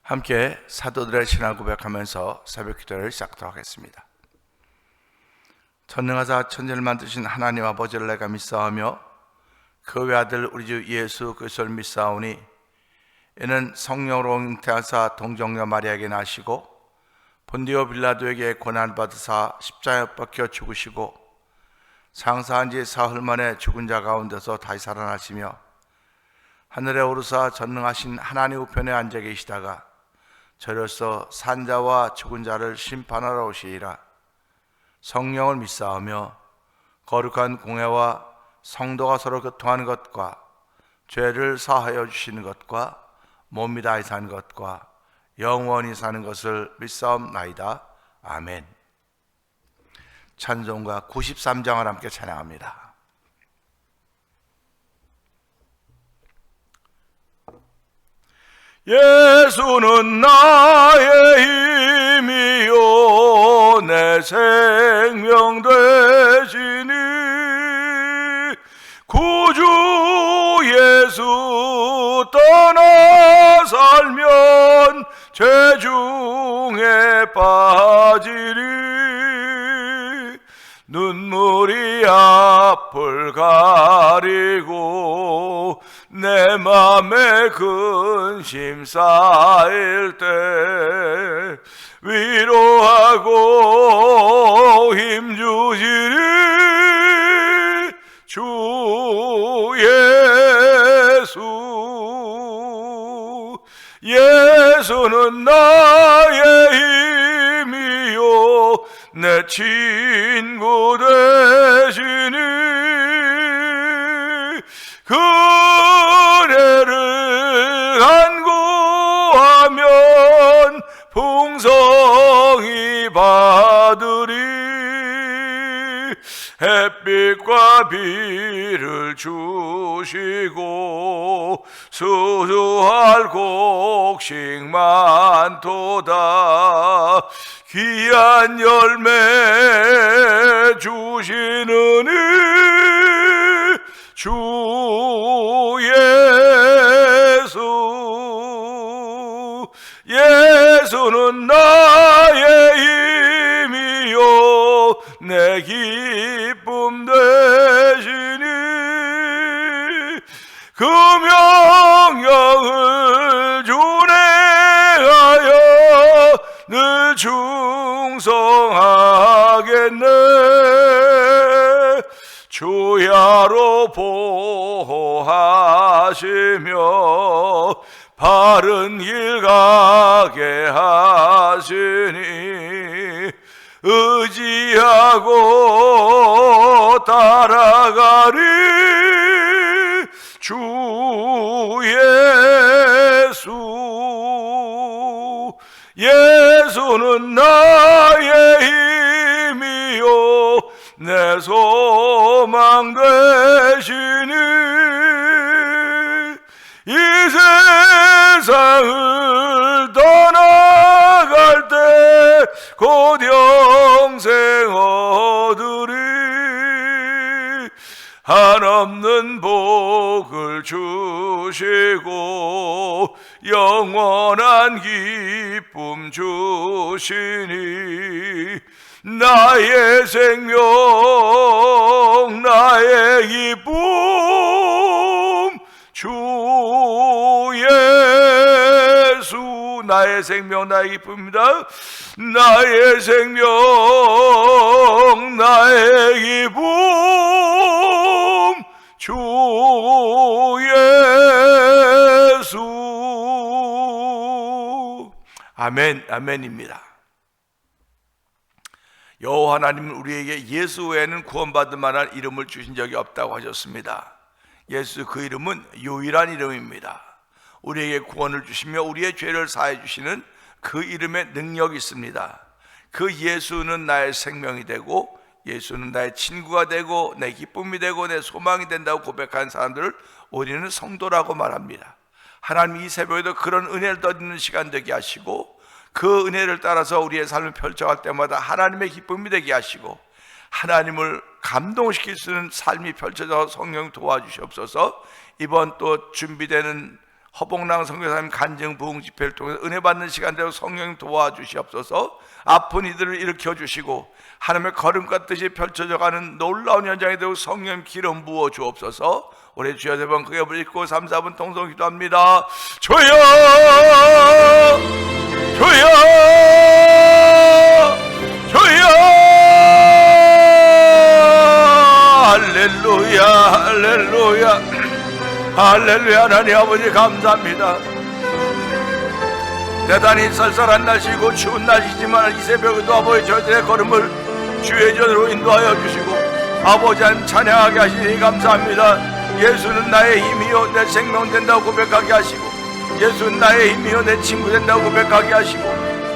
함께 사도들의 신앙 고백하면서 새벽 기도를 시작하도록 하겠습니다. 전능하사 천지를 만드신 하나님 아버지를 내가 믿사오며 그 외아들 우리 주 예수 그리스도를 믿사오니 이는 성령으로 잉태하사 동정녀 마리아에게 나시고 본디오 빌라도에게 고난을 받으사 십자가에 박혀 죽으시고 장사한 지 사흘 만에 죽은 자 가운데서 다시 살아나시며 하늘에 오르사 전능하신 하나님 우편에 앉아 계시다가 저로서 산자와 죽은 자를 심판하러 오시리라. 성령을 믿사오며 거룩한 공회와 성도가 서로 교통하는 것과 죄를 사하여 주시는 것과 몸이 다히 사는 것과 영원히 사는 것을 믿사옵나이다. 아멘. 찬송가 93장을 함께 찬양합니다. 예수는 나의 힘이요 내 생명 되시니 구주 예수 떠나 살면 죄 중에 빠지리 눈물이 앞을 가리고 내 맘에 근심 쌓일 때 위로하고 힘주시리 주 예수. 예수는 나의 힘이요 내 친구 되시니 그네를 간구하면 풍성히 받으리 햇빛과 비를 주시고 수수할 곡식 많도다 귀한 열매 주시느니 주 예수. 예수는 나의 힘이요 내 기쁨 되시니 그 명령을 준행하여 늘 충성하겠네 주야로 보호하시며 바른 길 가게 하시니 의지하고 따라가리 주 예수. 예수는 나의 힘이요 내 소망 되시니 이 세상을 떠나갈 때 곧 영생 얻으리 한없는 복을 주시고 영원한 기쁨 주시니 나의 생명 나의 기쁨 주 예수. 나의 생명 나의 기쁨입니다. 나의 생명 나의 기쁨 주 예수. 아멘. 아멘입니다. 여호와 하나님은 우리에게 예수 외에는 구원받을 만한 이름을 주신 적이 없다고 하셨습니다. 예수 그 이름은 유일한 이름입니다. 우리에게 구원을 주시며 우리의 죄를 사해 주시는 그 이름에 능력이 있습니다. 그 예수는 나의 생명이 되고 예수는 나의 친구가 되고 내 기쁨이 되고 내 소망이 된다고 고백하는 사람들을 우리는 성도라고 말합니다. 하나님 이 새벽에도 그런 은혜를 얻는 시간 되게 하시고 그 은혜를 따라서 우리의 삶을 펼쳐갈 때마다 하나님의 기쁨이 되게 하시고 하나님을 감동시킬 수 있는 삶이 펼쳐져 성령 도와주시옵소서. 이번 또 준비되는 허봉랑 선교사님 간증 부흥 집회를 통해서 은혜 받는 시간대로 성령 도와주시옵소서. 아픈 이들을 일으켜 주시고 하나님의 걸음 같듯이 펼쳐져가는 놀라운 현장에 대해 성령 기름 부어 주옵소서. 올해 주여 세 번 크게 부르짖고 3, 4분 통성 기도합니다. 주여 주여 주여. 할렐루야 할렐루야 할렐루야. 하나님 아버지 감사합니다. 대단히 쌀쌀한 날씨고 추운 날씨지만 이 새벽에도 아버지 저희들의 걸음을 주의 전으로 인도하여 주시고 아버지 하나님 찬양하게 하시니 감사합니다. 예수는 나의 힘이요 내 생명 된다고 고백하게 하시고, 예수는 나의 힘이요 내 친구 된다고 고백하게 하시고,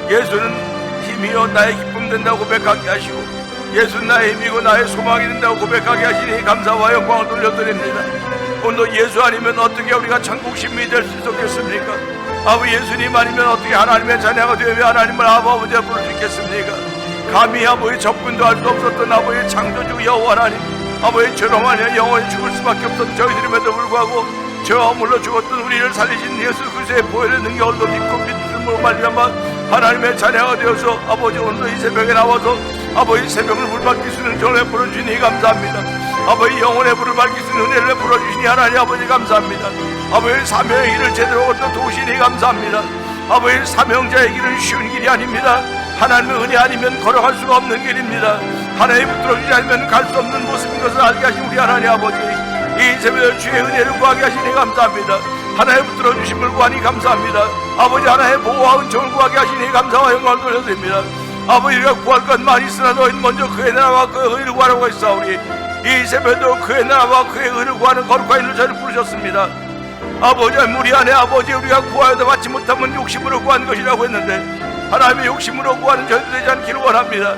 예수는 힘이요 나의 기쁨 된다고 고백하게 하시고, 예수는 나의 힘이고 나의 소망이 된다고 고백하게 하시니 감사와 영광을 돌려드립니다. 오늘 예수 아니면 어떻게 우리가 천국 시민이 될 수 있었겠습니까? 아버지 예수님 아니면 어떻게 하나님의 자녀가 되며 하나님을 아버지라 부를 수 있겠습니까? 감히 아버지 접근도 할 수 없었던 아버지 창조주 여호와 하나님, 아버지 죄로만 영원히 죽을 수밖에 없던 저희들임에도 불구하고 저와 물러 죽었던 우리를 살리신 예수 그리스도의 보혈의 능력을 믿고 믿음으로 말미암아 하나님의 자녀가 되어서 아버지 오늘 이 새벽에 나와서 아버지 새벽을 물 밝힐 수 있는 정을 풀어주시니 감사합니다. 아버지 영혼의 불을 밝힐 수 있는 은혜를 풀어주시니 하나님 아버지 감사합니다. 아버지 사명의 길을 제대로 걷어 도우시니 감사합니다. 아버지 사명자의 길은 쉬운 길이 아닙니다. 하나님의 은혜 아니면 걸어갈 수가 없는 길입니다. 하나님 붙들어주지 않으면 갈 수 없는 모습인 것을 알게 하신 우리 하나님 아버지, 이 새벽에 주의 은혜를 구하게 하시니 감사합니다. 하나님 붙들어주심을 구하니 감사합니다. 아버지 하나님의 보호와 은총을 구하게 하시니 감사와 영광을 돌려드립니다. 아버지가 구할 것 많이 있으나 너희는 먼저 그의 나라와 그의 의를 구하라고 했사오니 이 새벽에도 그의 나라와 그의 의를 구하는 거룩한 일로 저를 부르셨습니다. 아버지 우리 안에 아버지 우리가 구하여도 받지 못하면 욕심으로 구한 것이라고 했는데 하나님의 욕심으로 구하는 저희들 되지 않기를 원합니다.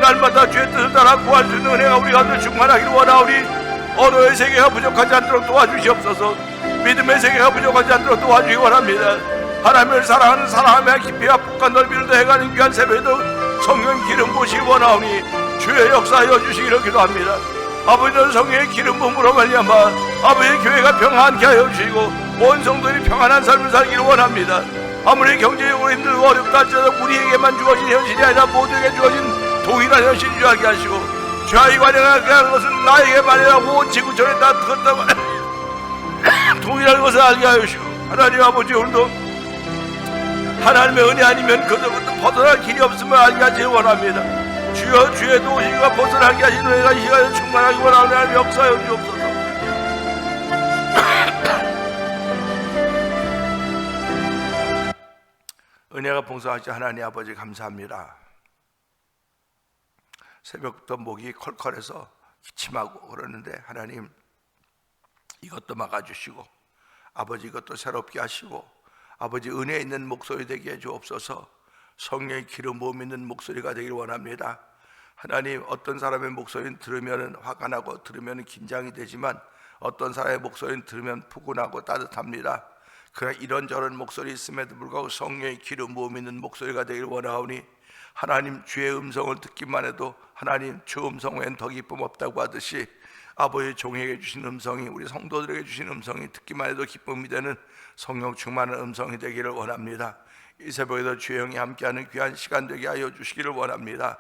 날마다 주의 뜻을 따라 구할 수 있는 은혜가 우리 가운데 충만하기를 원하오니 언어의 세계가 부족하지 않도록 도와주시옵소서. 믿음의 세계가 부족하지 않도록 도와주기 원합니다. 하나님을 사랑하는 사랑함의 깊이와 폭과 넓이를 더해가는 귀한 새벽에도 성령 기름 부으시기 원하오니 주의 역사하여 주시기를 기도합니다. 아버지는 성령의 기름 부음으로 말미암아 아버지의 교회가 평안케 하여 주시고 온 성도들이 평안한 삶을 살기를 원합니다. 아무리 경제적으로 힘들고 어렵다 할지라도 우리에게만 주어진 현실이 아니라 모두에게 주어진 동일한 현실인 줄 알게 하시고, 죄의 관행하게 하는 것은 나에게만 아니라 온 지구촌에 다 듣었다고 동일한 것을 알게 하여 주시고, 하나님 아버지 오늘도 하나님의 은혜 아니면 그들부터 벗어날 길이 없음을 알게 하시기 원합니다. 주여 주의 도우심과 벗어나게 하시는 은혜가 이 시간에 충만하기 원하는 하나님 역사하여 주옵소서. 은혜가 봉사하시 하나님 아버지 감사합니다. 새벽부터 목이 컬컬해서 기침하고 그러는데 하나님 이것도 막아주시고 아버지 이것도 새롭게 하시고 아버지 은혜 있는 목소리 되게 해주옵소서. 성령의 기름 부음 있는 목소리가 되기를 원합니다. 하나님 어떤 사람의 목소리는 들으면 화가 나고 들으면 긴장이 되지만 어떤 사람의 목소리는 들으면 푸근하고 따뜻합니다. 그러나 이런저런 목소리 있음에도 불구하고 성령의 기름 부음 있는 목소리가 되기를 원하오니 하나님 주의 음성을 듣기만 해도 하나님 주 음성 외엔 더 기쁨 없다고 하듯이 아버지 종에게 주신 음성이 우리 성도들에게 주신 음성이 듣기만 해도 기쁨이 되는 성령 충만한 음성이 되기를 원합니다. 이 새벽에도 주의 영이 함께하는 귀한 시간 되게 하여 주시기를 원합니다.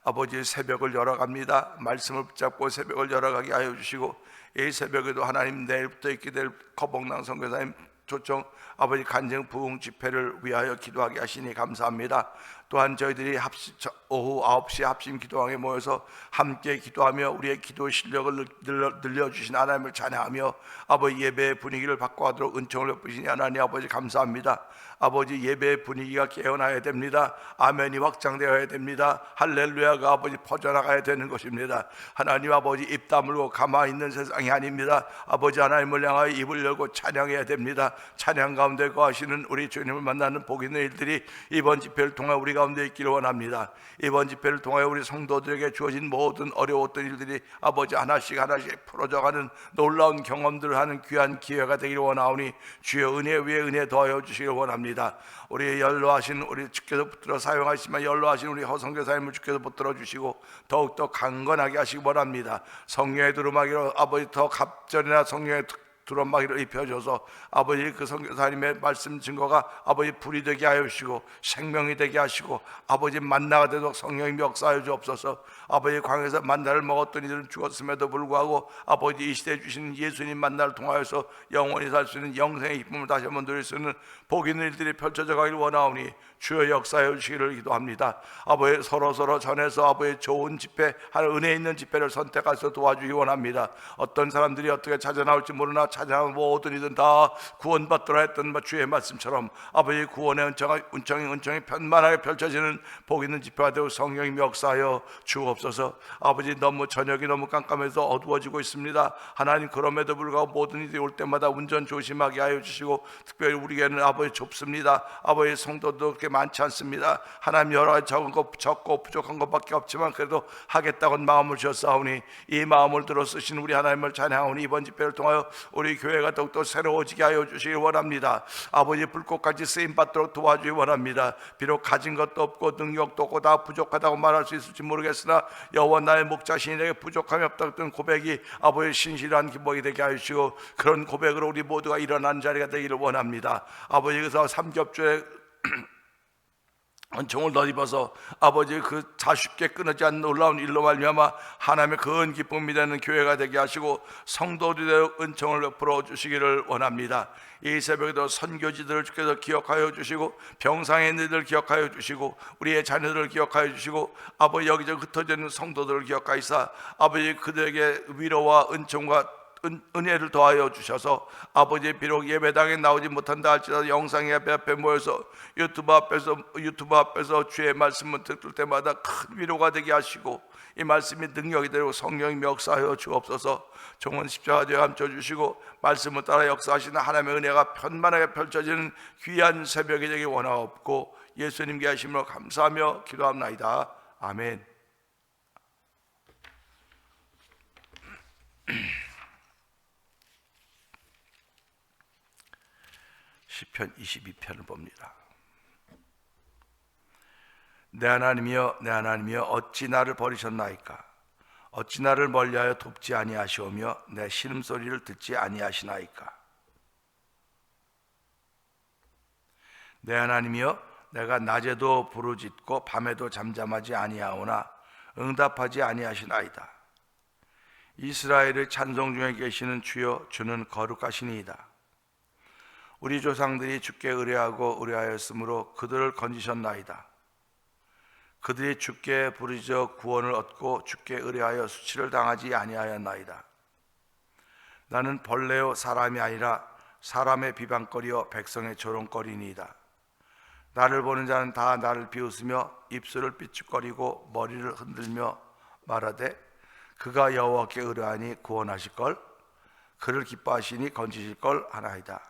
아버지 새벽을 열어갑니다. 말씀을 붙잡고 새벽을 열어가게 하여 주시고 이 새벽에도 하나님 내일부터 있게 될 거봉랑 선교사님 초청 아버지 간증 부흥 집회를 위하여 기도하게 하시니 감사합니다. 또한 저희들이 오후 9시 합심 기도방에 모여서 함께 기도하며 우리의 기도 실력을 늘려주신 하나님을 찬양하며 아버지 예배의 분위기를 바꿔가도록 은총을 베푸시니 하나님 아버지 감사합니다. 아버지 예배의 분위기가 깨어나야 됩니다. 아멘이 확장되어야 됩니다. 할렐루야가 아버지 퍼져나가야 되는 것입니다. 하나님 아버지 입 다물고 가만히 있는 세상이 아닙니다. 아버지 하나님을 향하여 입을 열고 찬양해야 됩니다. 찬양 가운데 거하시는 우리 주님을 만나는 복 있는 일들이 이번 집회를 통해 우리 가운데 있기를 원합니다. 이번 집회를 통해 우리 성도들에게 주어진 모든 어려웠던 일들이 아버지 하나씩 풀어져가는 놀라운 경험들을 하는 귀한 기회가 되기를 원하오니 주여 은혜 위에 은혜 더하여 주시기를 원합니다. 우리 연로하신 우리 주께서 붙들어 사용하시지만 연로하신 우리 허성교사님을 주께서 붙들어 주시고 더욱더 강건하게 하시기 원합니다. 성령의 두루마기로 아버지 더 갑절이나 성령의 두루마기를 입혀줘서 아버지 그 선교사님의 말씀 증거가 아버지 불이 되게 하여 주시고 생명이 되게 하시고 아버지 만나가 되도록 성령이 역사하여 주옵소서. 아버지 광야에서 만나를 먹었던 이들은 죽었음에도 불구하고 아버지 이 시대에 주신 예수님 만나를 통하여서 영원히 살 수 있는 영생의 기쁨을 다시 한번 누릴 수 있는 복 있는 일들이 펼쳐져 가길 원하오니 주여 역사해 주시기를 기도합니다. 아버지 서로 전해서 아버지 좋은 집회, 하늘 은혜 있는 집회를 선택하셔서 도와주기 원합니다. 어떤 사람들이 어떻게 찾아 나올지 모르나 찾아나온 모든 이든 다 구원받더라 했던 주의 말씀처럼 아버지 구원의 은총이 편만하게 펼쳐지는 복 있는 집회가 되고 성령님 역사하여 주옵소서. 아버지 너무 저녁이 너무 깜깜해서 어두워지고 있습니다. 하나님 그럼에도 불구하고 모든 일이 올 때마다 운전 조심하게 하여 주시고 특별히 우리에게는 아버지 좁습니다. 아버지 성도도 그렇게 많지 않습니다. 하나님 여러 가지 적고 부족한 것밖에 없지만 그래도 하겠다고 마음을 주셨사오니 이 마음을 들어 쓰신 우리 하나님을 찬양하오니 이번 집회를 통하여 우리 교회가 더욱더 새로워지게 하여 주시기 원합니다. 아버지 불꽃같이 쓰임받도록 도와주기 원합니다. 비록 가진 것도 없고 능력도 없고 다 부족하다고 말할 수 있을지 모르겠으나 여호와 나의 목자시니 내게 부족함이 없다던 고백이 아버지의 신실한 기복이 되게 하여 주시고 그런 고백으로 우리 모두가 일어난 자리가 되기를 원합니다. 아버지 그래서 삼겹주에 은총을 덧입어서 아버지 그 자쉽게 끊어지지 않는 놀라운 일로 말미암아 하나님의 큰 기쁨이 되는 교회가 되게 하시고 성도들의 은총을 베풀어 주시기를 원합니다. 이 새벽에도 선교지들을 주께서 기억하여 주시고 병상에 있는 이들 기억하여 주시고 우리의 자녀들을 기억하여 주시고 아버지 여기저기 흩어져 있는 성도들을 기억하시사 아버지 그들에게 위로와 은총과 은혜를 더하여 주셔서 아버지 비록 예배당에 나오지 못한다 할지라도 영상 예배 앞에 모여서 유튜브 앞에서 주의 말씀을 듣을 때마다 큰 위로가 되게 하시고 이 말씀이 능력이 되고 성령이 역사하여 주옵소서. 종은 십자가 되어 감춰 주시고 말씀을 따라 역사하시는 하나님의 은혜가 편만하게 펼쳐지는 귀한 새벽이 되기 원하옵고 예수님께 하심으로 감사하며 기도합나이다. 아멘. 시편 22편을 봅니다. 내 하나님이여 어찌 나를 버리셨나이까? 어찌 나를 멀리하여 돕지 아니하시오며 내 신음소리를 듣지 아니하시나이까? 내 하나님이여 내가 낮에도 부르짖고 밤에도 잠잠하지 아니하오나 응답하지 아니하시나이다. 이스라엘의 찬송 중에 계시는 주여 주는 거룩하시니이다. 우리 조상들이 주께 의뢰하였으므로 그들을 건지셨나이다. 그들이 주께 부르짖어 구원을 얻고 주께 의뢰하여 수치를 당하지 아니하였나이다. 나는 벌레요 사람이 아니라 사람의 비방거리요 백성의 조롱거리니이다. 나를 보는 자는 다 나를 비웃으며 입술을 삐죽거리고 머리를 흔들며 말하되 그가 여호와께 의뢰하니 구원하실걸, 그를 기뻐하시니 건지실걸 하나이다.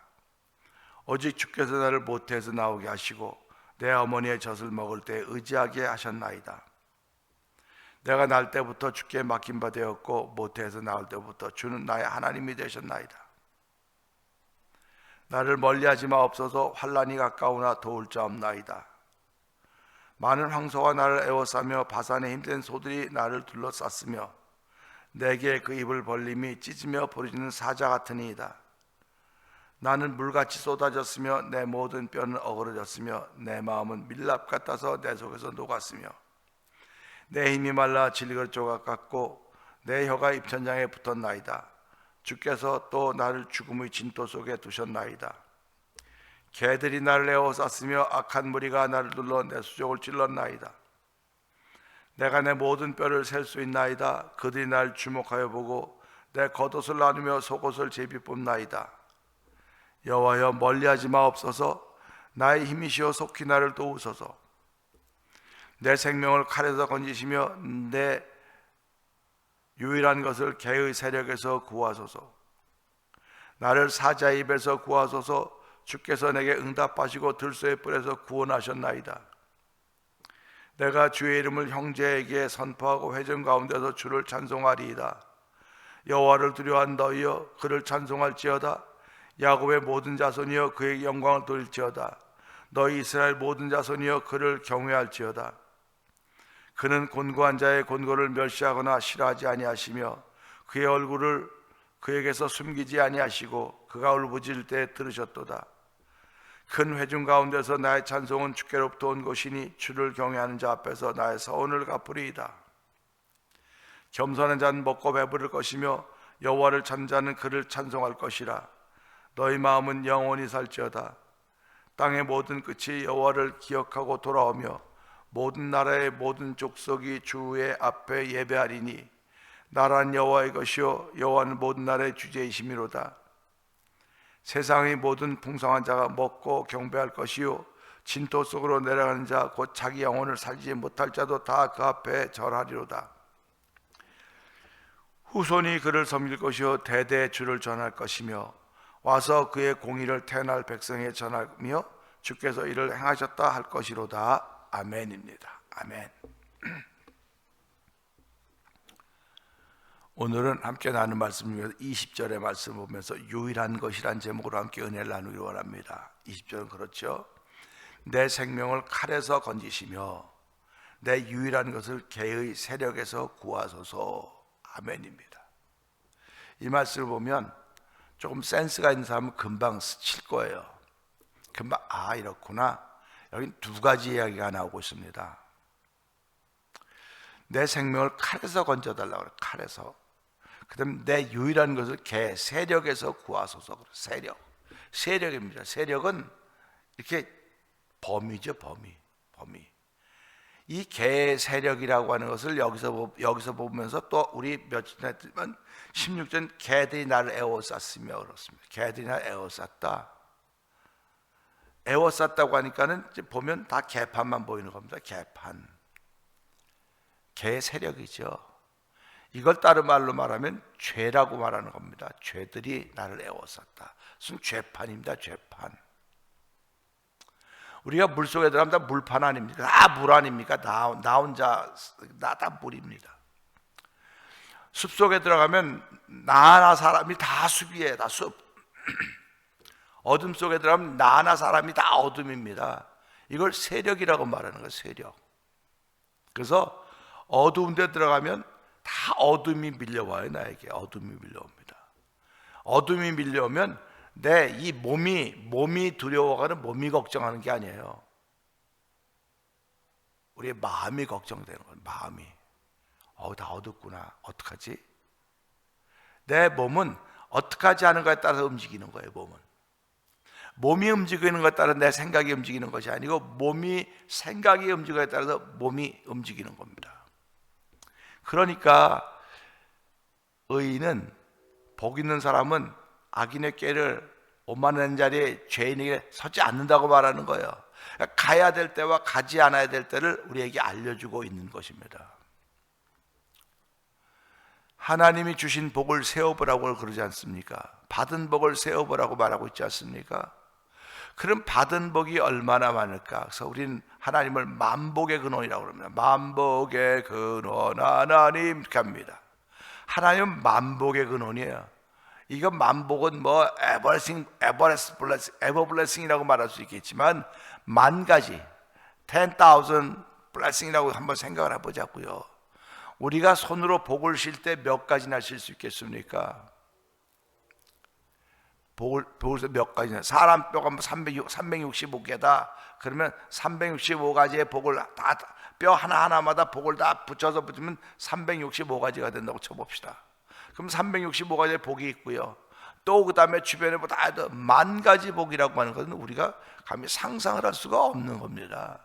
오직 주께서 나를 모태에서 나오게 하시고 내 어머니의 젖을 먹을 때 의지하게 하셨나이다. 내가 날 때부터 주께 맡긴 바 되었고 모태에서 나올 때부터 주는 나의 하나님이 되셨나이다. 나를 멀리하지 마옵소서. 환난이 가까우나 도울 자 없나이다. 많은 황소가 나를 에워싸며 바산의 힘센 소들이 나를 둘러쌌으며 내게 그 입을 벌림이 찢으며 부르짖는 사자 같으니이다. 나는 물같이 쏟아졌으며 내 모든 뼈는 어그러졌으며 내 마음은 밀랍 같아서 내 속에서 녹았으며 내 힘이 말라 질그릇 조각 같고 내 혀가 입천장에 붙었나이다. 주께서 또 나를 죽음의 진토 속에 두셨나이다. 개들이 나를 에워쌌으며 악한 무리가 나를 둘러 내 수족을 찔렀나이다. 내가 내 모든 뼈를 셀 수 있나이다. 그들이 날 주목하여 보고 내 겉옷을 나누며 속옷을 제비 뽑나이다. 여호와여 멀리하지 마옵소서. 나의 힘이시여 속히 나를 도우소서. 내 생명을 칼에서 건지시며 내 유일한 것을 개의 세력에서 구하소서. 나를 사자의 입에서 구하소서. 주께서 내게 응답하시고 들소의 뿔에서 구원하셨나이다. 내가 주의 이름을 형제에게 선포하고 회전 가운데서 주를 찬송하리이다. 여호와를 두려워한 너희여 그를 찬송할지어다. 야곱의 모든 자손이여 그에게 영광을 돌릴지어다. 너희 이스라엘 모든 자손이여 그를 경외할지어다. 그는 곤고한 자의 곤고를 멸시하거나 싫어하지 아니하시며 그의 얼굴을 그에게서 숨기지 아니하시고 그가 울부짖을 때 들으셨도다. 큰 회중 가운데서 나의 찬송은 주께로부터 온 것이니 주를 경외하는 자 앞에서 나의 서원을 갚으리이다. 겸손한 자는 먹고 배부를 것이며 여호와를 찾는 자는 그를 찬송할 것이라. 너희 마음은 영원히 살지어다. 땅의 모든 끝이 여호와를 기억하고 돌아오며 모든 나라의 모든 족속이 주의 앞에 예배하리니 나라는 여호와의 것이요 여호와는 모든 나라의 주제이심이로다. 세상의 모든 풍성한 자가 먹고 경배할 것이요 진토 속으로 내려가는 자 곧 자기 영혼을 살지 못할 자도 다 그 앞에 절하리로다. 후손이 그를 섬길 것이요 대대 주를 전할 것이며 와서 그의 공의를 태어날 백성에 전하며 주께서 이를 행하셨다 할 것이로다. 아멘입니다. 아멘. 오늘은 함께 나눈 말씀 중에서 20절의 말씀을 보면서 유일한 것이란 제목으로 함께 은혜를 나누기 원합니다. 20절은 그렇죠. 내 생명을 칼에서 건지시며 내 유일한 것을 개의 세력에서 구하소서. 아멘입니다. 이 말씀을 보면 조금 센스가 있는 사람은 금방 스칠 거예요. 금방 이렇구나. 여기 두 가지 이야기가 나오고 있습니다. 내 생명을 칼에서 건져달라고 그래요. 칼에서. 그 다음에 내 유일한 것을 개 세력에서 구하소서. 세력입니다. 세력은 이렇게 범위죠. 범위. 이 개 세력이라고 하는 것을 여기서 보면서 또 우리 며칠 했지만 16절 개들이 나를 에워쌌으며 그렇습니다. 개들이 나를 에워쌌다. 에워쌌다고 하니까는 이제 보면 다 개판만 보이는 겁니다. 개판. 개 세력이죠. 이걸 다른 말로 말하면 죄라고 말하는 겁니다. 죄들이 나를 에워쌌다. 무슨 죄판입니다. 죄판. 우리가 물속에 들어가면 다 물판 아닙니까? 다 물 아닙니까? 나 혼자 다 물입니다. 숲속에 들어가면 나나 사람이 다 숲이에요. 다 숲. 어둠 속에 들어가면 나나 사람이 다 어둠입니다. 이걸 세력이라고 말하는 거예요. 세력. 그래서 어두운 데 들어가면 다 어둠이 밀려와요. 나에게 어둠이 밀려옵니다. 어둠이 밀려오면 내 이 몸이 두려워가는 몸이 걱정하는 게 아니에요. 우리의 마음이 걱정되는 거예요. 마음이. 다 어둡구나. 어떡하지? 내 몸은 어떡하지 하는 것에 따라서 움직이는 거예요. 몸이 움직이는 것에 따라 내 생각이 움직이는 것이 아니고 생각이 움직이는 것에 따라서 몸이 움직이는 겁니다. 그러니까 의인은 복 있는 사람은 악인의 꾀를 오만한 자리에 죄인에게 서지 않는다고 말하는 거예요. 그러니까 가야 될 때와 가지 않아야 될 때를 우리에게 알려주고 있는 것입니다. 하나님이 주신 복을 세어보라고 그러지 않습니까? 받은 복을 세어보라고 말하고 있지 않습니까? 그럼 받은 복이 얼마나 많을까? 그래서 우리는 하나님을 만복의 근원이라고 그럽니다. 만복의 근원 하나님 이렇게 합니다. 하나님은 만복의 근원이에요. 이거 만복은 에버블레싱이라고 말할 수 있겠지만 만 가지 10,000 블레싱이라고 한번 생각을 해보자고요. 우리가 손으로 복을 쉴 때 몇 가지나 쉴 수 있겠습니까? 복을 몇 가지나. 사람 뼈가 365개다. 그러면 365가지의 복을 다 뼈 하나하나마다 복을 다 붙이면 365가지가 된다고 쳐봅시다. 그럼 365가지의 복이 있고요. 또 그 다음에 주변에 다 해도 10,000가지 복이라고 하는 것은 우리가 감히 상상을 할 수가 없는 겁니다.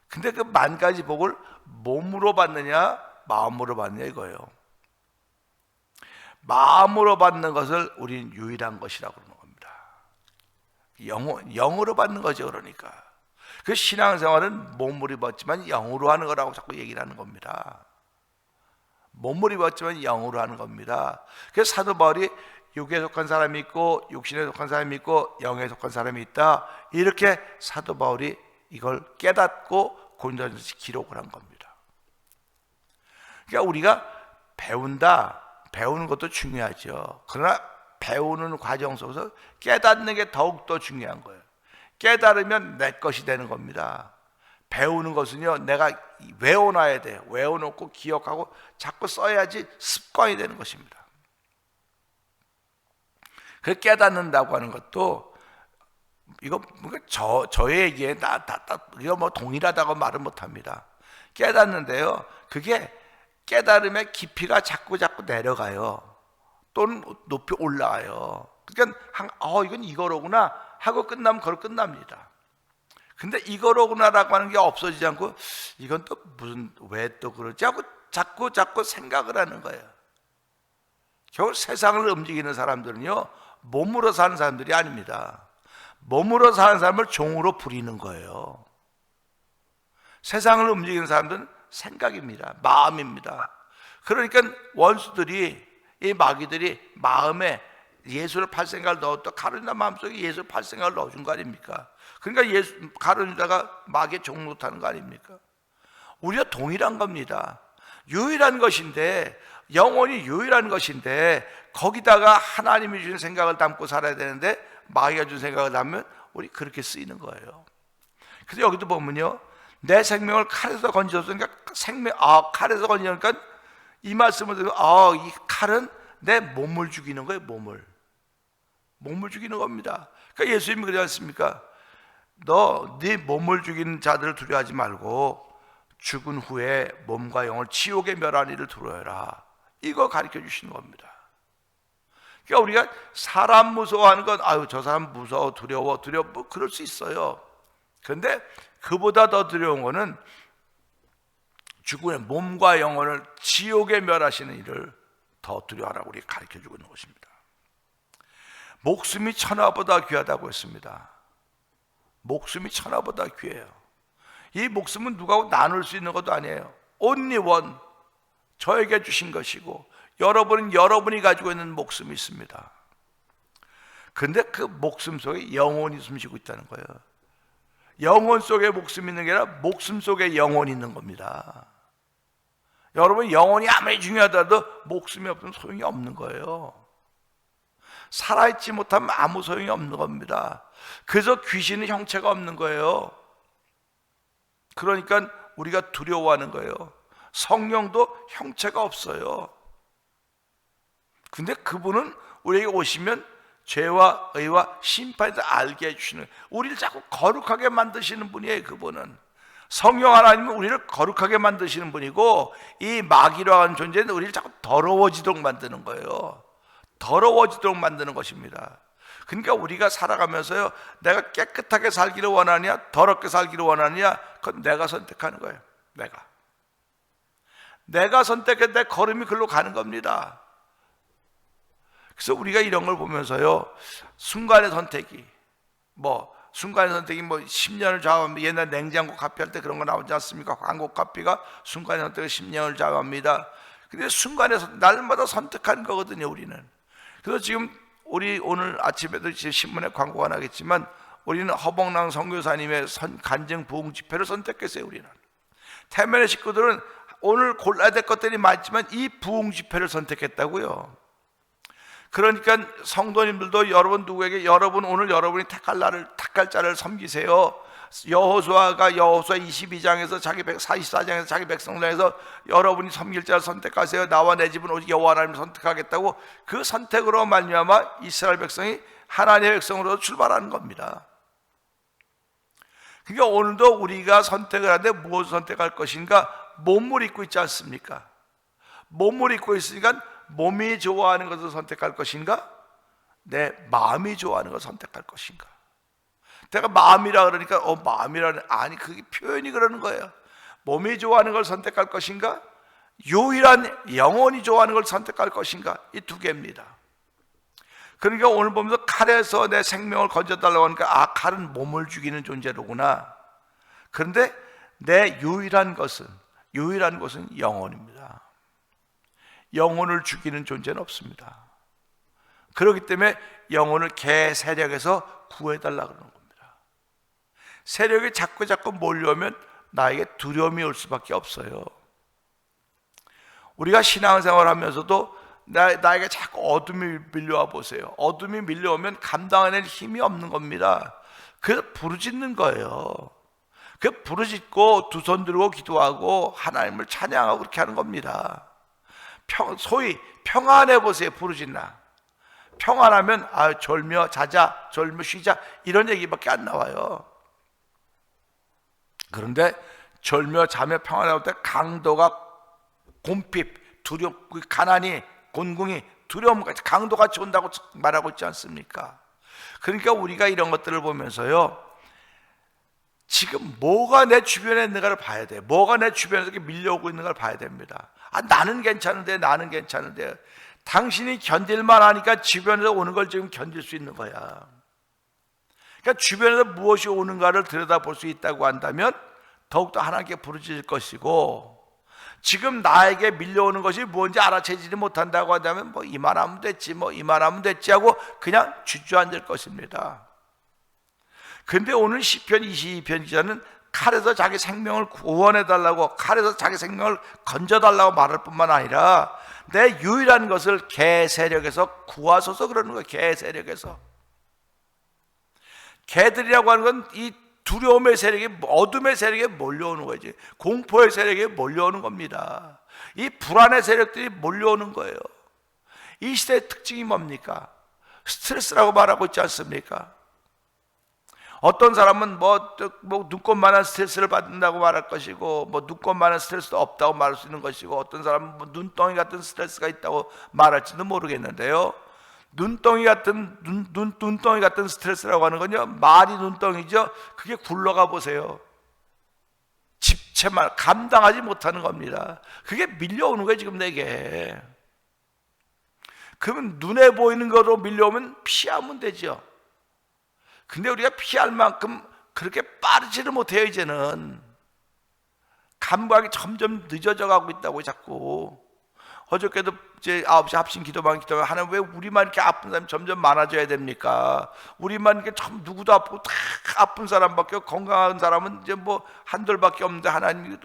근데 그 10,000가지 복을 몸으로 받느냐 마음으로 받느냐 이거예요. 마음으로 받는 것을 우리는 유일한 것이라고 그러는 겁니다. 영으로 받는 거죠. 그러니까 그 신앙생활은 몸으로 입었지만 영으로 하는 거라고 자꾸 얘기를 하는 겁니다. 몸으로 입었지만 영으로 하는 겁니다. 그래서 사도 바울이 육에 속한 사람이 있고 육신에 속한 사람이 있고 영에 속한 사람이 있다. 이렇게 사도 바울이 이걸 깨닫고 고린도전서 기록을 한 겁니다. 그러니까 우리가 배우는 것도 중요하죠. 그러나 배우는 과정 속에서 깨닫는 게 더욱더 중요한 거예요. 깨달으면 내 것이 되는 겁니다. 배우는 것은요, 내가 외워놔야 돼요. 외워놓고 기억하고 자꾸 써야지 습관이 되는 것입니다. 그 깨닫는다고 하는 것도 이거 저의 얘기에 이거 뭐 동일하다고 말은 못합니다. 깨닫는데요, 그게 깨달음의 깊이가 자꾸 내려가요. 또는 높이 올라가요. 그러니까 이건 이거로구나 하고 끝나면 그걸 끝납니다. 근데 이거로구나라고 하는 게 없어지지 않고 이건 또 무슨 왜 또 그러지 하고 자꾸 생각을 하는 거예요. 결국 세상을 움직이는 사람들은요, 몸으로 사는 사람들이 아닙니다. 몸으로 사는 사람을 종으로 부리는 거예요. 세상을 움직이는 사람들은 생각입니다. 마음입니다. 그러니까 원수들이, 이 마귀들이 마음에 예수를 팔 생각을 넣었다. 가룟유다 마음속에 예수를 팔 생각을 넣어준 거 아닙니까? 그러니까 가룟유다가 마귀의 종 노릇하는 거 아닙니까? 우리가 동일한 겁니다. 유일한 것인데, 영혼이 유일한 것인데 거기다가 하나님이 주신 생각을 담고 살아야 되는데 마귀가 준 생각을 담으면 우리 그렇게 쓰이는 거예요. 그래서 여기도 보면요, 내 생명을 칼에서 건졌으니까 칼에서 건지니까 이 말씀을 듣고 이 칼은 내 몸을 죽이는 거예요. 몸을 죽이는 겁니다. 그러니까 예수님이 그러지 않습니까? 너 네 몸을 죽이는 자들을 두려워하지 말고 죽은 후에 몸과 영을 지옥에 멸하는 일을 두려워해라. 이거 가르쳐 주시는 겁니다. 그러니까 우리가 사람 무서워하는 건 저 사람 무서워, 두려워 뭐 그럴 수 있어요. 그런데 그보다 더 두려운 거는 죽음의 몸과 영혼을 지옥에 멸하시는 일을 더 두려워하라고 우리 가르쳐 주고 있는 것입니다. 목숨이 천하보다 귀하다고 했습니다. 목숨이 천하보다 귀해요. 이 목숨은 누가 나눌 수 있는 것도 아니에요. only one, 저에게 주신 것이고 여러분은 여러분이 가지고 있는 목숨이 있습니다. 근데 그 목숨 속에 영혼이 숨쉬고 있다는 거예요. 영혼 속에 목숨이 있는 게 아니라 목숨 속에 영혼이 있는 겁니다. 여러분, 영혼이 아무리 중요하더라도 목숨이 없으면 소용이 없는 거예요. 살아있지 못하면 아무 소용이 없는 겁니다. 그래서 귀신은 형체가 없는 거예요. 그러니까 우리가 두려워하는 거예요. 성령도 형체가 없어요. 근데 그분은 우리에게 오시면 죄와 의와 심판에서 알게 해주시는, 우리를 자꾸 거룩하게 만드시는 분이에요. 그분은 성령 하나님은 우리를 거룩하게 만드시는 분이고, 이 마귀라고 하는 존재는 우리를 자꾸 더러워지도록 만드는 거예요. 더러워지도록 만드는 것입니다. 그러니까 우리가 살아가면서요, 내가 깨끗하게 살기를 원하느냐 더럽게 살기를 원하느냐, 그건 내가 선택하는 거예요. 내가 선택해 내 걸음이 글로 가는 겁니다. 그래서 우리가 이런 걸 보면서요, 순간의 선택이 10년을 좌우합니다. 옛날 냉장고 카피 할 때 그런 거 나오지 않습니까? 광고 카피가 순간의 선택이 10년을 좌우합니다. 근데 날마다 선택하는 거거든요, 우리는. 그래서 지금 우리 오늘 아침에도 신문에 광고가 나겠지만 우리는 허봉랑 선교사님의 간증 부흥 집회를 선택했어요. 우리는 태면의 식구들은 오늘 골라야 될 것들이 많지만 이 부흥 집회를 선택했다고요. 그러니까 성도님들도 오늘 여러분이 택할 자를 섬기세요. 여호수아 22장에서 44장에서 자기 백성들에서 여러분이 섬길 자를 선택하세요. 나와 내 집은 오직 여호와 하나님을 선택하겠다고, 그 선택으로 말미암아 이스라엘 백성이 하나님의 백성으로 출발하는 겁니다. 그러니까 오늘도 우리가 선택을 하는데 무엇을 선택할 것인가? 몸을 입고 있지 않습니까? 몸을 입고 있으니까 몸이 좋아하는 것을 선택할 것인가? 내 마음이 좋아하는 것을 선택할 것인가? 내가 마음이라 그러니까 마음이라는, 아니 그게 표현이 그러는 거예요. 몸이 좋아하는 걸 선택할 것인가? 유일한 영혼이 좋아하는 걸 선택할 것인가? 이 두 개입니다. 그러니까 오늘 보면서 칼에서 내 생명을 건져달라고 하니까 칼은 몸을 죽이는 존재로구나. 그런데 내 유일한 것은 영혼입니다. 영혼을 죽이는 존재는 없습니다. 그렇기 때문에 영혼을 개 세력에서 구해달라고 그러는 겁니다. 세력이 자꾸 몰려오면 나에게 두려움이 올 수밖에 없어요. 우리가 신앙생활 하면서도 나에게 자꾸 어둠이 밀려와 보세요. 어둠이 밀려오면 감당해낼 힘이 없는 겁니다. 그래서 부르짖는 거예요. 그 부르짖고 두 손 들고 기도하고 하나님을 찬양하고 그렇게 하는 겁니다. 소위 평안해 보세요. 부르짖나 평안하면 졸며 자자, 졸며 쉬자 이런 얘기밖에 안 나와요. 그런데 졸며 자며 평안할 때 강도가 곰핍, 두려움, 가난이, 곤궁이, 두려움까지 강도같이 온다고 말하고 있지 않습니까? 그러니까 우리가 이런 것들을 보면서요, 지금 뭐가 내 주변에 있는가를 봐야 돼. 뭐가 내 주변에서 이렇게 밀려오고 있는가를 봐야 됩니다. 나는 괜찮은데, 나는 괜찮은데. 당신이 견딜만 하니까 주변에서 오는 걸 지금 견딜 수 있는 거야. 그러니까 주변에서 무엇이 오는가를 들여다볼 수 있다고 한다면 더욱더 하나님께 부르짖을 것이고, 지금 나에게 밀려오는 것이 뭔지 알아채지 못한다고 한다면 이만하면 됐지, 이만하면 됐지 하고 그냥 주저앉을 것입니다. 근데 오늘 시편 22편 기자는 칼에서 자기 생명을 구원해달라고, 칼에서 자기 생명을 건져달라고 말할 뿐만 아니라 내 유일한 것을 개 세력에서 구하소서 그러는 거예요. 개 세력에서. 개들이라고 하는 건 이 두려움의 세력이, 어둠의 세력에 몰려오는 거지. 공포의 세력에 몰려오는 겁니다. 이 불안의 세력들이 몰려오는 거예요. 이 시대의 특징이 뭡니까? 스트레스라고 말하고 있지 않습니까? 어떤 사람은 눈꽃만한 스트레스를 받는다고 말할 것이고, 눈꽃만한 스트레스도 없다고 말할 수 있는 것이고, 어떤 사람은 눈덩이 같은 스트레스가 있다고 말할지도 모르겠는데요. 눈덩이 같은 스트레스라고 하는 건요, 말이 눈덩이죠. 그게 굴러가 보세요. 집체만 감당하지 못하는 겁니다. 그게 밀려오는 거예요, 지금 내게. 그러면 눈에 보이는 거로 밀려오면 피하면 되죠. 근데 우리가 피할 만큼 그렇게 빠르지를 못해요. 이제는 감각이 점점 늦어져 가고 있다고 자꾸. 어저께도 이제 9시 합심 기도방 하나님, 왜 우리만 이렇게 아픈 사람이 점점 많아져야 됩니까? 우리만 이렇게 참 누구도 아프고 다 아픈 사람밖에, 건강한 사람은 이제 한둘밖에 없는데 하나님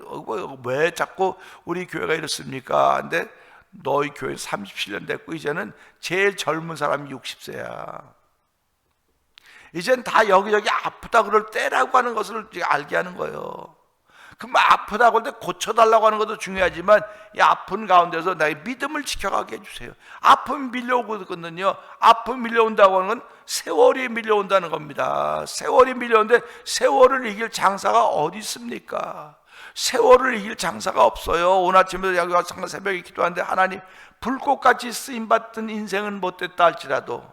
왜 자꾸 우리 교회가 이렇습니까? 근데 너희 교회 37년 됐고 이제는 제일 젊은 사람이 60세야. 이젠 다 여기저기 아프다 그럴 때라고 하는 것을 알게 하는 거예요. 그럼 아프다고 할 때 고쳐달라고 하는 것도 중요하지만 이 아픈 가운데서 나의 믿음을 지켜가게 해주세요. 아픔이 밀려오거든요. 아픔이 밀려온다고 하는 건 세월이 밀려온다는 겁니다. 세월이 밀려오는데 세월을 이길 장사가 어디 있습니까? 세월을 이길 장사가 없어요. 오늘 아침에도 여기 와서 새벽에 기도하는데, 하나님, 불꽃같이 쓰임받던 인생은 못됐다 할지라도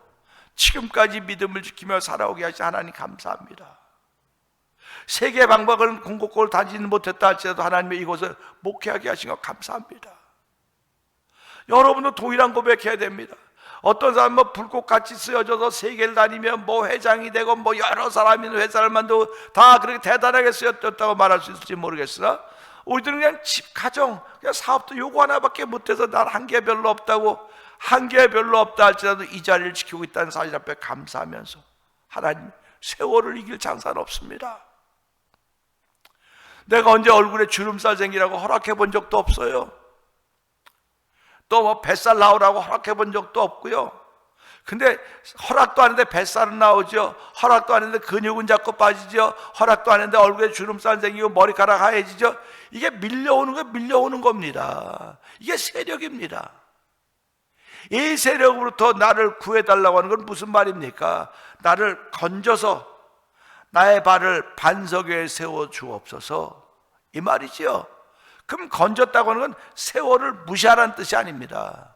지금까지 믿음을 지키며 살아오게 하신 하나님 감사합니다. 세계 방법을 공곡골 다니지는 못했다 할지라도 하나님의 이곳을 목회하게 하신 것 감사합니다. 여러분도 동일한 고백해야 됩니다. 어떤 사람은 불꽃같이 쓰여져서 세계를 다니며 회장이 되고 여러 사람이 회사를 만들고 다 그렇게 대단하게 쓰여졌다고 말할 수 있을지 모르겠으나, 우리들은 그냥 집, 가정, 그냥 사업도 요거 하나밖에 못해서 난 한계 별로 없다고, 한계 별로 없다 할지라도 이 자리를 지키고 있다는 사실 앞에 감사하면서, 하나님, 세월을 이길 장사는 없습니다. 내가 언제 얼굴에 주름살 생기라고 허락해 본 적도 없어요. 또 뱃살 나오라고 허락해 본 적도 없고요. 근데 허락도 안 했는데 뱃살은 나오죠. 허락도 안 했는데 근육은 자꾸 빠지죠. 허락도 안 했는데 얼굴에 주름살 생기고 머리카락 하얘지죠. 이게 밀려오는 겁니다. 이게 세력입니다. 이 세력으로부터 나를 구해달라고 하는 건 무슨 말입니까? 나를 건져서 나의 발을 반석 위에 세워 주옵소서, 이 말이지요. 그럼 건졌다고 하는 건 세월을 무시하라는 뜻이 아닙니다.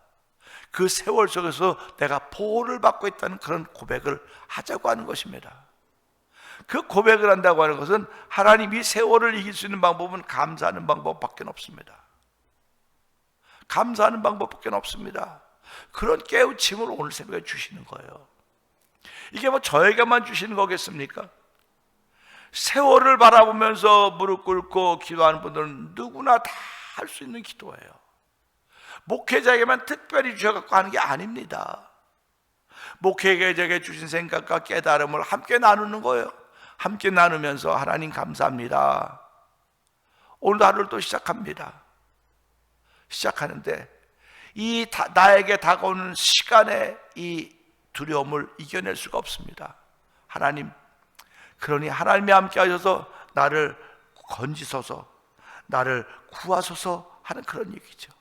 그 세월 속에서 내가 보호를 받고 있다는 그런 고백을 하자고 하는 것입니다. 그 고백을 한다고 하는 것은 하나님이 세월을 이길 수 있는 방법은 감사하는 방법밖에 없습니다. 감사하는 방법밖에 없습니다. 그런 깨우침을 오늘 새벽에 주시는 거예요. 이게 저에게만 주시는 거겠습니까? 세월을 바라보면서 무릎 꿇고 기도하는 분들은 누구나 다 할 수 있는 기도예요. 목회자에게만 특별히 주셔갖고 하는 게 아닙니다. 목회자에게 주신 생각과 깨달음을 함께 나누는 거예요. 함께 나누면서 하나님 감사합니다. 오늘 하루를 또 시작합니다. 시작하는데 나에게 다가오는 시간에 이 두려움을 이겨낼 수가 없습니다. 하나님, 그러니 하나님이 함께 하셔서 나를 건지소서, 나를 구하소서 하는 그런 얘기죠.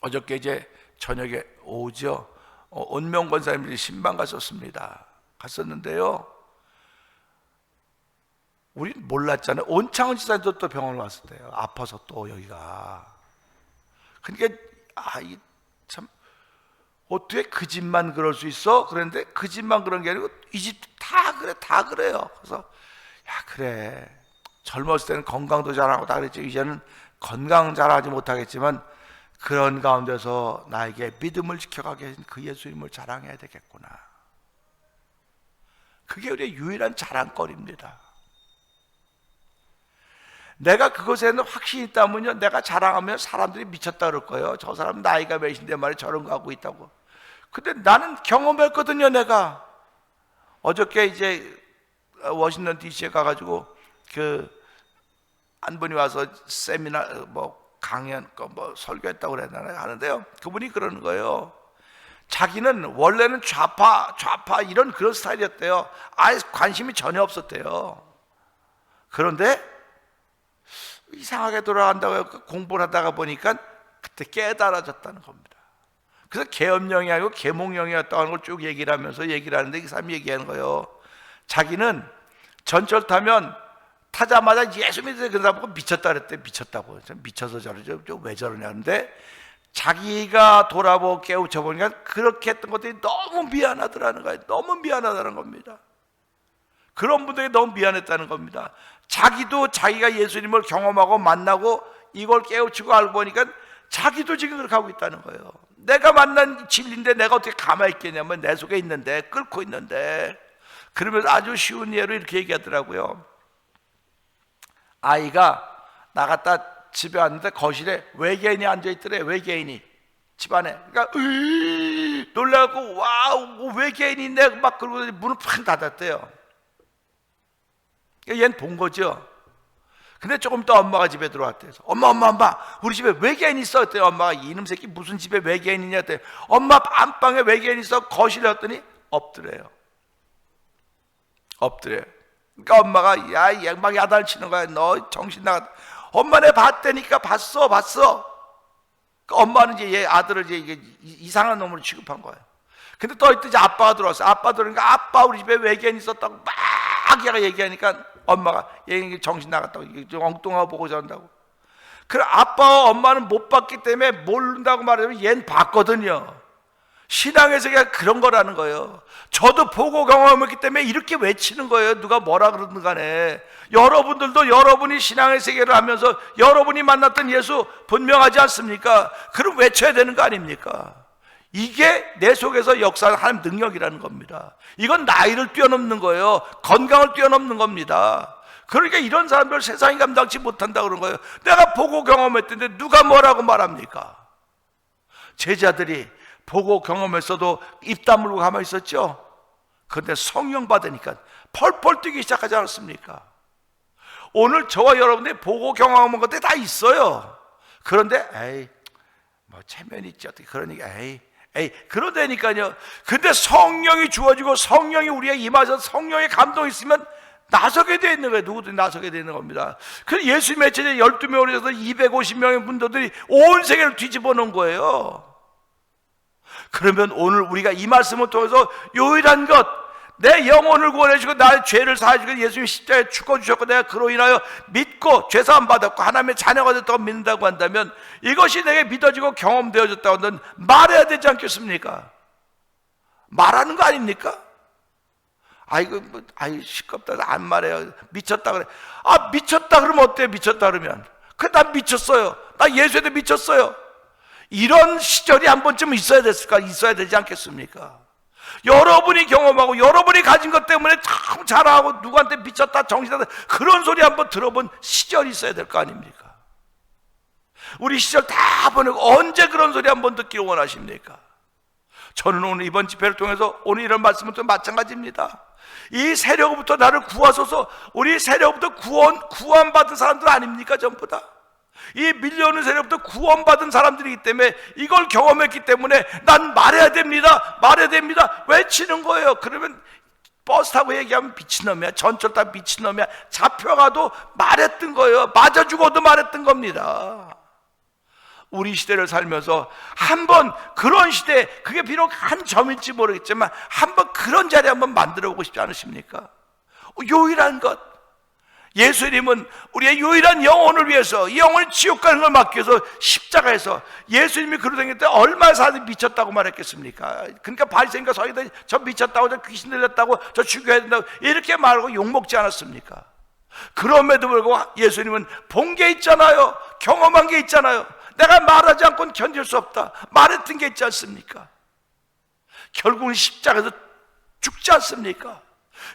어저께 이제 저녁에 오죠. 은명 권사님들이 신방 갔었습니다. 갔었는데요, 우리 몰랐잖아요. 온창원 지사님도 또 병원을 왔을 때요. 아파서 또 여기가. 그러니까 참 어떻게 그 집만 그럴 수 있어? 그런데 그 집만 그런 게 아니고 이 집 다 그래, 다 그래요. 그래서 야, 그래, 젊었을 때는 건강도 잘하고 다 그랬지, 이제는 건강 잘하지 못하겠지만 그런 가운데서 나에게 믿음을 지켜가게 하신 그 예수님을 자랑해야 되겠구나. 그게 우리의 유일한 자랑거리입니다. 내가 그것에는 확신이 있다면요, 내가 자랑하면 사람들이 미쳤다 그럴 거예요. 저 사람 나이가 몇인데 말이야 저런 거 하고 있다고. 근데 나는 경험했거든요. 내가 어저께 이제 워싱턴 DC에 가가지고 한 분이 와서 세미나 강연 설교했다고 그랬나요? 하는데요, 그분이 그러는 거예요. 자기는 원래는 좌파 이런 그런 스타일이었대요. 아예 관심이 전혀 없었대요. 그런데 이상하게 돌아간다고 공부를 하다가 보니까 그때 깨달아졌다는 겁니다. 그래서 계엄령이 아니고 계몽령이었다는 걸 쭉 얘기를 하면서 얘기를 하는데, 그 사람이 얘기하는 거예요. 자기는 전철 타면 타자마자 예수 믿으세요 그 사람 보고 미쳤다 그랬대. 미쳤다고. 미쳐서 저러죠. 왜 저러냐는데, 자기가 돌아보고 깨우쳐 보니까 그렇게 했던 것들이 너무 미안하더라는 거예요. 너무 미안하다는 겁니다. 그런 분들이 너무 미안했다는 겁니다. 자기도 자기가 예수님을 경험하고 만나고 이걸 깨우치고 알고 보니까 자기도 지금 그렇게 하고 있다는 거예요. 내가 만난 진리인데 내가 어떻게 가만히 있겠냐면, 내 속에 있는데, 끓고 있는데. 그러면서 아주 쉬운 예로 이렇게 얘기하더라고요. 아이가 나갔다 집에 왔는데 거실에 외계인이 앉아있더래. 외계인이 집안에. 그러니까 놀라고, 와우, 외계인이 있네 막 그러고 문을 팍 닫았대요. 얘는 본 거죠. 근데 조금 더 엄마가 집에 들어왔대요. 엄마, 우리 집에 외계인이 있어. 그랬더니 엄마가, 이놈 새끼 무슨 집에 외계인이냐 했더니, 엄마 안방에 외계인이 있어. 거실에 왔더니 없더래요. 그러니까 엄마가 막 야단을 치는 거야. 너 정신 나갔다. 엄마 내 봤다니까. 봤어. 그러니까 엄마는 이제 얘 아들을 이제 이상한 놈으로 취급한 거예요. 근데 또 이제 아빠가 들어왔어. 아빠 들어오니까, 아빠 우리 집에 외계인 있었다고 막 얘가 얘기하니까 엄마가, 얘 정신 나갔다고, 좀 엉뚱하고 보고 저런다고. 그래, 아빠와 엄마는 못 봤기 때문에 모른다고 말하면 얘는 봤거든요. 신앙의 세계가 그런 거라는 거예요. 저도 보고 경험했기 때문에 이렇게 외치는 거예요. 누가 뭐라 그러든 간에. 여러분들도 여러분이 신앙의 세계를 하면서 여러분이 만났던 예수 분명하지 않습니까? 그럼 외쳐야 되는 거 아닙니까? 이게 내 속에서 역사하는 하나님 능력이라는 겁니다. 이건 나이를 뛰어넘는 거예요. 건강을 뛰어넘는 겁니다. 그러니까 이런 사람들 세상이 감당치 못한다 그런 거예요. 내가 보고 경험했던데 누가 뭐라고 말합니까? 제자들이 보고 경험했어도 입 다물고 가만히 있었죠. 그런데 성령 받으니까 펄펄 뛰기 시작하지 않았습니까? 오늘 저와 여러분들이 보고 경험한 것들이 다 있어요. 그런데 에이 뭐 체면이 있지 어떻게 그러니까 에이 그러다니까요. 근데 성령이 주어지고 성령이 우리에 임하셔서 성령의 감동이 있으면 나서게 되어 있는 거예요. 누구든지 나서게 되어 있는 겁니다. 그래서 예수님의 제자 12명을 해서 250명의 분들이 온 세계를 뒤집어 놓은 거예요. 그러면 오늘 우리가 이 말씀을 통해서 유일한 것, 내 영혼을 구원해주고 나의 죄를 사해주고 예수님이 십자가에 죽어주셨고 내가 그로 인하여 믿고 죄사함 받았고 하나님의 자녀가 됐다고 믿는다고 한다면, 이것이 내게 믿어지고 경험되어졌다고 한다면 말해야 되지 않겠습니까? 말하는 거 아닙니까? 아이고 시끄럽다 안 말해요. 미쳤다 그래. 미쳤다 그러면 어때요? 미쳤다 그러면 난 미쳤어요. 나 예수에 대해 미쳤어요. 이런 시절이 한 번쯤 있어야 되지 않겠습니까? 여러분이 경험하고 여러분이 가진 것 때문에 참 잘하고 누구한테 미쳤다 정신하다 그런 소리 한번 들어본 시절이 있어야 될 거 아닙니까? 우리 시절 다 보내고 언제 그런 소리 한번 듣기를 원하십니까? 저는 오늘 이번 집회를 통해서 오늘 이런 말씀은 또 마찬가지입니다. 이 세력부터 나를 구하소서. 우리 세력부터 구원받은 사람들 아닙니까? 전부 다 이 밀려오는 세력부터 구원받은 사람들이기 때문에 이걸 경험했기 때문에 난 말해야 됩니다 외치는 거예요. 그러면 버스 타고 얘기하면 미친놈이야, 전철 타고 미친놈이야, 잡혀가도 말했던 거예요. 맞아 죽어도 말했던 겁니다. 우리 시대를 살면서 한번 그런 시대, 그게 비록 한 점일지 모르겠지만 한번 그런 자리 한번 만들어 보고 싶지 않으십니까? 유일한 것, 예수님은 우리의 유일한 영혼을 위해서, 이 영혼이 지옥 가는 걸 막기 위해서 십자가에서, 예수님이 그러던 때 얼마나 사람들이 미쳤다고 말했겠습니까? 그러니까 바리새인과 서기관들이 저 미쳤다고, 저 귀신 들렸다고, 저 죽여야 된다고 이렇게 말하고 욕먹지 않았습니까? 그럼에도 불구하고 예수님은 본 게 있잖아요. 경험한 게 있잖아요. 내가 말하지 않고는 견딜 수 없다, 말했던 게 있지 않습니까? 결국은 십자가에서 죽지 않습니까?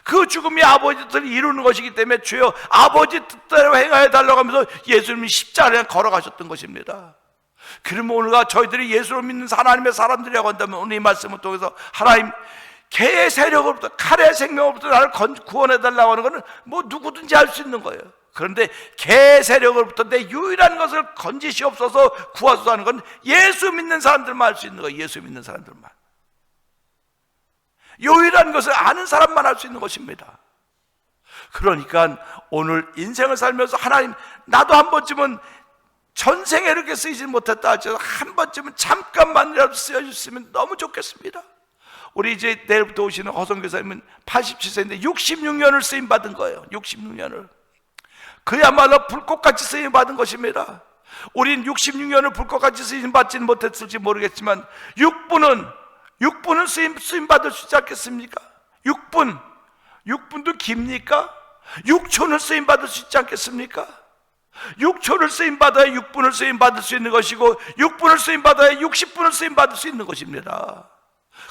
그 죽음이 아버지 뜻을 이루는 것이기 때문에 주여 아버지 뜻대로 행하여 달라고 하면서 예수님이 십자가에 걸어가셨던 것입니다. 그러면 오늘과 저희들이 예수를 믿는 하나님의 사람들이라고 한다면 오늘 이 말씀을 통해서 하나님, 개의 세력으로부터, 칼의 생명으로부터 나를 구원해 달라고 하는 것은 뭐 누구든지 할 수 있는 거예요. 그런데 개의 세력으로부터 내 유일한 것을 건지시옵소서 구하소서 하는 건 예수 믿는 사람들만 할 수 있는 거예요. 예수 믿는 사람들만, 유일한 것을 아는 사람만 할 수 있는 것입니다. 그러니까 오늘 인생을 살면서 하나님, 나도 한 번쯤은 전생에 이렇게 쓰이지 못했다 할지라도 한 번쯤은 잠깐만이라도 쓰여주시면 너무 좋겠습니다. 우리 이제 내일부터 오시는 허성 교사님은 87세인데 66년을 쓰임받은 거예요. 66년을 그야말로 불꽃같이 쓰임받은 것입니다. 우린 66년을 불꽃같이 쓰임받지는 못했을지 모르겠지만 6분은 쓰임받을 수 있지 않겠습니까? 6분도 깁니까? 6초는 쓰임받을 수 있지 않겠습니까? 6초를 쓰임받아야 6분을 쓰임받을 수 있는 것이고 6분을 쓰임받아야 60분을 쓰임받을 수 있는 것입니다.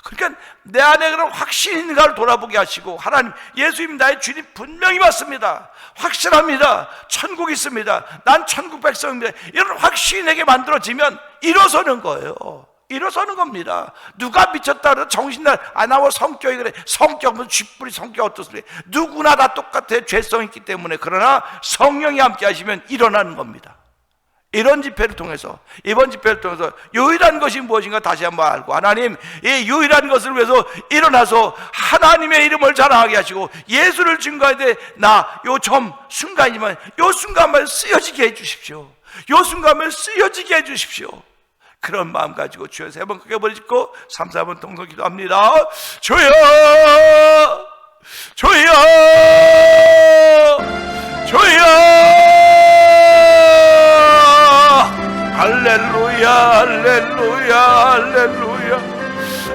그러니까 내 안에 그런 확신이 있는가를 돌아보게 하시고, 하나님, 예수님 나의 주님 분명히 맞습니다, 확실합니다, 천국이 있습니다, 난 천국 백성입니다, 이런 확신이 내게 만들어지면 일어서는 거예요. 일어서는 겁니다. 누가 미쳤다 그래서 정신날 나와 성격이 그래, 성격은 쥐뿌리 성격 어떻습니까? 누구나 다 똑같아요. 죄성이 있기 때문에. 그러나 성령이 함께 하시면 일어나는 겁니다. 이런 집회를 통해서, 이번 집회를 통해서 유일한 것이 무엇인가 다시 한번 알고, 하나님, 이 유일한 것을 위해서 일어나서 하나님의 이름을 자랑하게 하시고 예수를 증거할 때 나 요 순간이지만 요 순간만 쓰여지게 해주십시오. 요 순간만 쓰여지게 해주십시오. 그런 마음 가지고 주여 세 번 크게 버리고 3, 4번 동성 기도합니다. 주여, 주여, 주여, 할렐루야, 할렐루야, 할렐루야.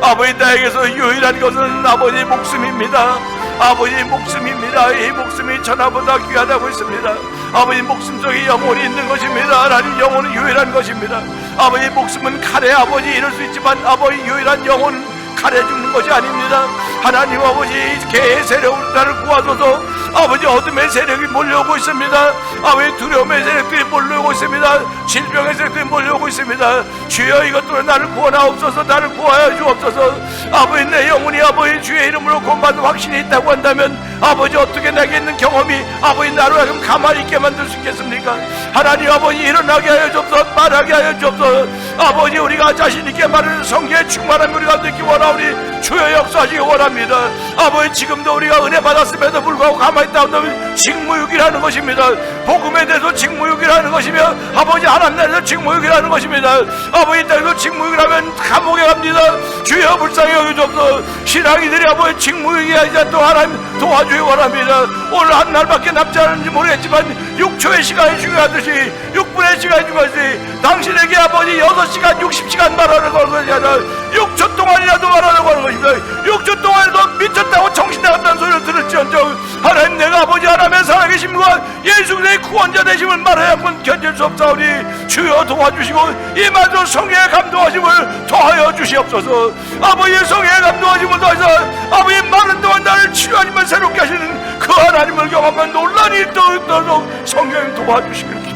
아버지, 나에게서 유일한 것은 아버지의 목숨입니다. 아버지의 목숨입니다. 이 목숨이 천하보다 귀하다고 했습니다. 아버지 목숨 속에 영혼이 있는 것입니다. 하나님, 영혼은 유일한 것입니다. 아버지 목숨은 칼에 아버지 이룰 수 있지만 아버지 유일한 영혼은 칼에 죽는 것이 아닙니다. 하나님 아버지, 개의 세력으로 나를 구하소서. 아버지, 어둠의 세력이 몰려오고 있습니다. 아버지, 두려움의 세력들이 몰려오고 있습니다. 질병의 세력들이 몰려오고 있습니다. 주여, 이것들로 나를 구원하옵소서. 나를 구하여 주옵소서. 아버지, 내 영혼이 아버지 주의 이름으로 구원받는 확신이 있다고 한다면 아버지, 어떻게 내게 있는 경험이 아버지 나로 하여금 가만히 있게 만들 수 있겠습니까? 하나님 아버지, 일어나게 하여 주옵소서. 말하게 하여 주옵소서. 아버지, 우리가 자신 있게 말하는 성경의 충만함 우리가 듣기 원하오니 주여 역사하시기 원합니다. 아버지, 지금도 우리가 은혜 받았음에도 불구하고 가만히 있다 한다면 직무유기라는 것입니다. 복음에 대해서 직무유기라는 것이며 아버지 하나님 나라에서 직무유기라는 것입니다. 아버지, 땅에서 직무유기라면 감옥에 갑니다. 주여 불쌍히 여겨주옵소서. 신앙이들이 아버지 직무유기하지 않도록 하나님 도와주기 원합니다. 오늘 한 날밖에 남지 않은지 모르겠지만 6초의 시간이 중요하듯이 6분의 시간이 중요하듯이 당신에게 아버지 6시간 60시간 말하는 것이 아니라 6초 동안이라도 말하려고 하는 것입니다. 6초 동안에도 미쳤다고 정신 나갔다는 소리를 들을지언정 하나님, 내가 아버지 하나님의 살아계심과 예수 그리스도의 구원자 되심을 말하여 한번 견딜 수 없사오니 주여 도와주시고 이 말도 성령의 감동하심을 더하여 주시옵소서. 아버지, 성령의 감동하심을 더해서 아버지 많은 동안 나를 치료하시면 새롭게 하시는 그 하나님을 경험하면 논란이 있도록 성령님 도와주시길